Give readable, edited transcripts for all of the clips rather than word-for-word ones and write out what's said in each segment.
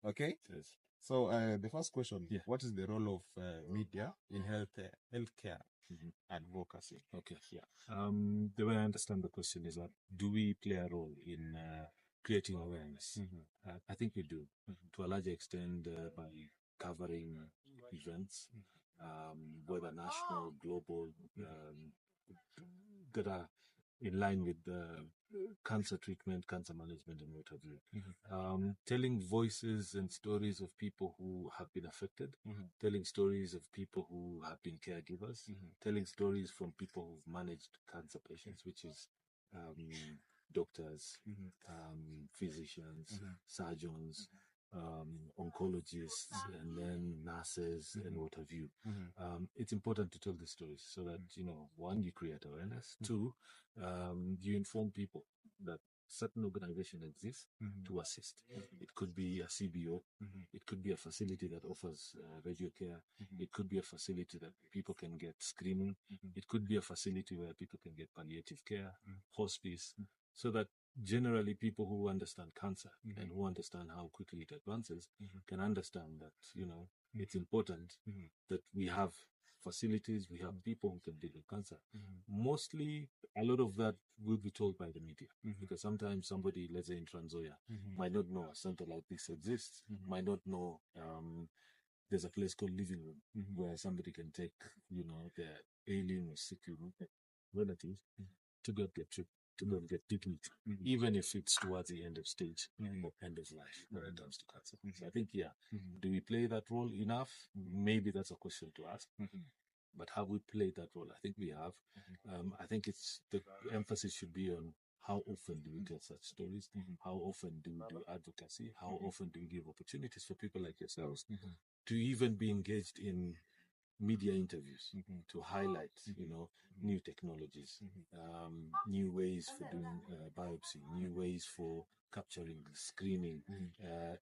Okay. Yes. So the first question: Yeah. what is the role of media in healthcare advocacy? Okay. Yeah. The way I understand the question is that do we play a role in creating awareness? I think we do, to a large extent, by covering events, whether national, global, that are in line with the cancer treatment, cancer management, and what have you. Telling voices and stories of people who have been affected, telling stories of people who have been caregivers, telling stories from people who've managed cancer patients, which is doctors, physicians, surgeons, oncologists, and then nurses, and what have you. It's important to tell the stories so that, one, you create awareness, two, you inform people that certain organization exists to assist. It could be a CBO, it could be a facility that offers radio care, it could be a facility that people can get screening, it could be a facility where people can get palliative care, hospice, so that generally people who understand cancer and who understand how quickly it advances can understand that, it's important that we have facilities, we have people who can deal with cancer. Mostly, a lot of that will be told by the media because sometimes somebody, let's say in Transoya, might not know a center like this exists, might not know there's a place called Living Room where somebody can take, their alien or sick relative to go get treatment, to go get treatment, even if it's towards the end of stage or end of life when it comes to cancer. So I think, do we play that role enough? Maybe that's a question to ask. But have we played that role? I think we have. I think it's the emphasis should be on how often do we tell such stories? How often do we do advocacy? How often do we give opportunities for people like yourselves to even be engaged in media interviews to highlight, new technologies, new ways for doing biopsy, new ways for capturing, screening,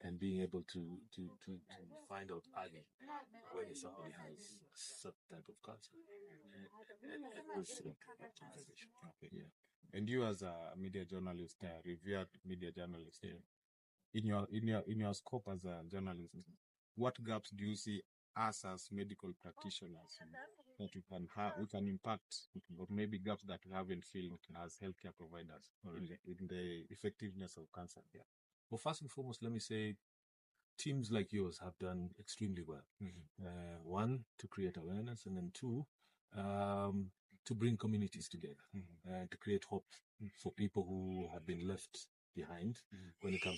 and being able to find out early whether somebody has a certain type of cancer. Okay. Yeah. And you, as a media journalist, revered media journalist, in your scope as a journalist, what gaps do you see us as medical practitioners that we can impact, or maybe gaps that we haven't filled as healthcare providers in the effectiveness of cancer care? Well, first and foremost, let me say teams like yours have done extremely well. One, to create awareness, and then two, to bring communities together, to create hope for people who have been left behind when it comes